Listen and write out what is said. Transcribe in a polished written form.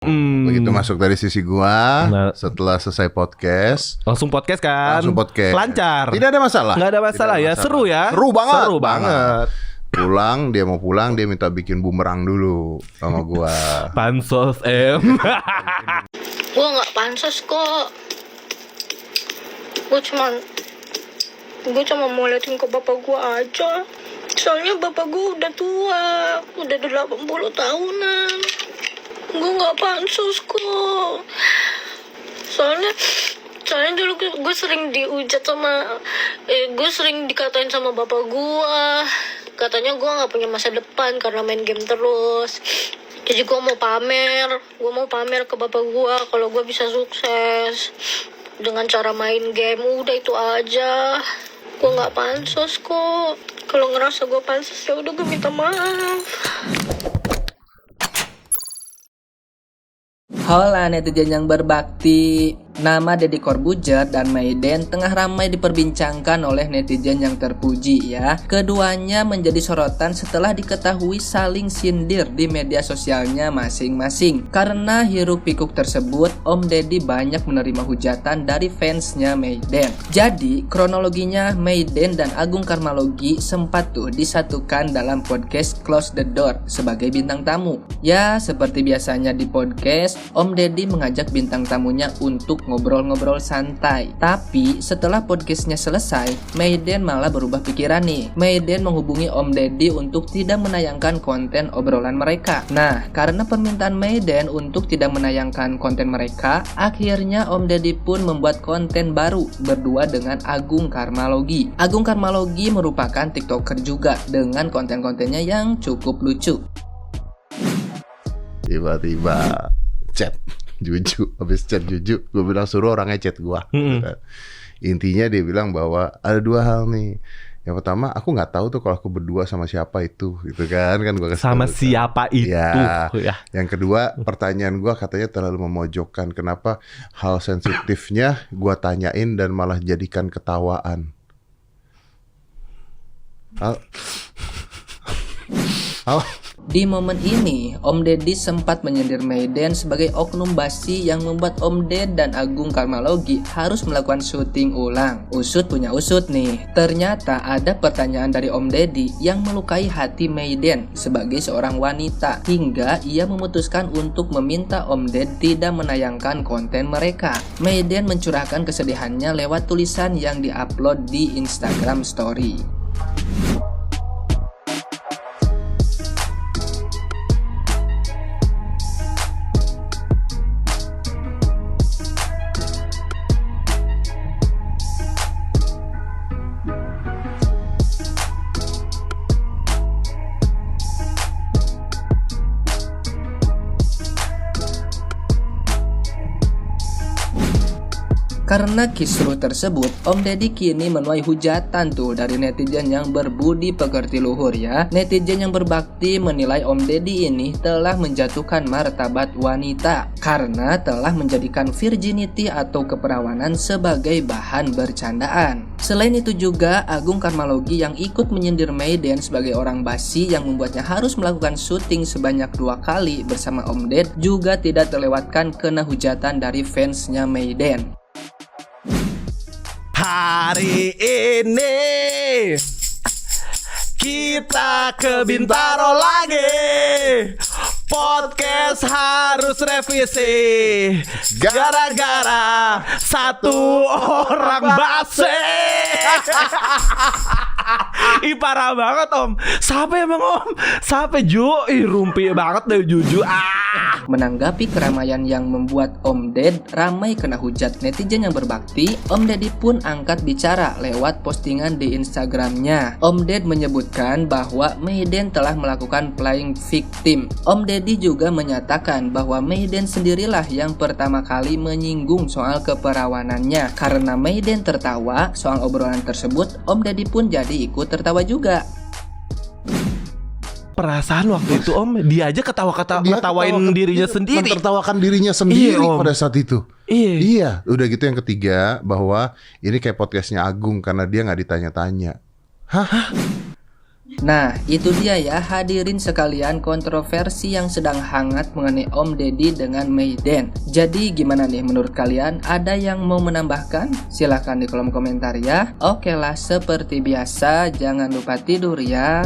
Begitu masuk dari sisi gua, setelah selesai podcast, langsung podcast kan? Langsung podcast. Lancar. Tidak ada masalah. Nggak ada masalah ya. Masalah. Seru ya. Seru banget. Seru banget. Pulang, dia mau pulang, dia minta bikin bumerang dulu sama gua. Pansos Gua nggak pansos kok. Gua cuma mau liatin ke bapak gua aja. Soalnya bapak gua udah tua, udah 80 tahunan. Gue nggak pansos kok. Soalnya dulu gue sering dihujat sama, gue sering dikatain sama bapak gue. Katanya gue nggak punya masa depan karena main game terus. Jadi gue mau pamer ke bapak gue kalau gue bisa sukses dengan cara main game. Udah itu aja. Gue nggak pansos kok. Kalau ngerasa gue pansos ya udah gue minta maaf. Hola netizen yang berbakti. Nama Deddy Corbuzier dan Mayden tengah ramai diperbincangkan oleh netizen yang terpuji ya. Keduanya menjadi sorotan setelah diketahui saling sindir di media sosialnya masing-masing. Karena hiruk pikuk tersebut, Om Deddy banyak menerima hujatan dari fansnya Mayden. Jadi kronologinya Mayden dan Agung Karmalogi sempat tuh disatukan dalam podcast Close the Door sebagai bintang tamu. Ya seperti biasanya di podcast, Om Deddy mengajak bintang tamunya untuk ngobrol-ngobrol santai. Tapi setelah podcastnya selesai, Mayden malah berubah pikiran nih. Mayden menghubungi Om Deddy untuk tidak menayangkan konten obrolan mereka. Nah, karena permintaan Mayden untuk tidak menayangkan konten mereka, akhirnya Om Deddy pun membuat konten baru berdua dengan Agung Karmalogi. Agung Karmalogi merupakan TikToker juga dengan konten-kontennya yang cukup lucu. Tiba-tiba chat Juju, habis chat Juju, gue bilang suruh orangnya chat gue. Intinya dia bilang bahwa ada dua hal nih. Yang pertama, aku nggak tahu tuh kalau aku berdua sama siapa itu, gitu kan gue sama siapa itu. Ya. Yang kedua, pertanyaan gue katanya terlalu memojokkan. Kenapa hal sensitifnya gue tanyain dan malah jadikan ketawaan? Di momen ini, Om Deddy sempat menyindir Mayden sebagai oknum basi yang membuat Om Ded dan Agung Karmalogi harus melakukan syuting ulang. Usut punya usut nih. Ternyata ada pertanyaan dari Om Deddy yang melukai hati Mayden sebagai seorang wanita hingga ia memutuskan untuk meminta Om Ded tidak menayangkan konten mereka. Mayden mencurahkan kesedihannya lewat tulisan yang diupload di Instagram Story. Karena kisruh tersebut, Om Deddy kini menuai hujatan tuh dari netizen yang berbudi pekerti luhur ya. Netizen yang berbakti menilai Om Deddy ini telah menjatuhkan martabat wanita karena telah menjadikan virginity atau keperawanan sebagai bahan bercandaan. Selain itu juga, Agung Karmalogi yang ikut menyindir Mayden sebagai orang basi yang membuatnya harus melakukan syuting sebanyak 2 kali bersama Om Ded juga tidak terlewatkan kena hujatan dari fansnya Mayden. Hari ini kita ke Bintaro lagi. Podcast harus revisi gara-gara satu orang basi. Ih parah banget Om. Siapa emang Om? Siapa Ju? Ih rumpi banget deh Juju. Menanggapi keramaian yang membuat Om Ded ramai kena hujat netizen yang berbakti, Om Deddy pun angkat bicara lewat postingan di Instagramnya. Om Ded menyebutkan bahwa Mayden telah melakukan playing victim. Om Deddy juga menyatakan bahwa Mayden sendirilah yang pertama kali menyinggung soal keperawanannya. Karena Mayden tertawa soal obrolan tersebut, Om Deddy pun jadi ikut tertawa juga. Perasaan waktu itu Om, dia aja ketawain dirinya sendiri. Menertawakan dirinya sendiri Om. pada saat itu. Iya. Udah gitu yang ketiga, bahwa ini kayak podcastnya Agung karena dia nggak ditanya-tanya. Hah? Nah, itu dia ya hadirin sekalian kontroversi yang sedang hangat mengenai Om Deddy dengan Mayden. Jadi gimana nih menurut kalian? Ada yang mau menambahkan? Silahkan di kolom komentar ya. Oke lah, seperti biasa jangan lupa tidur ya.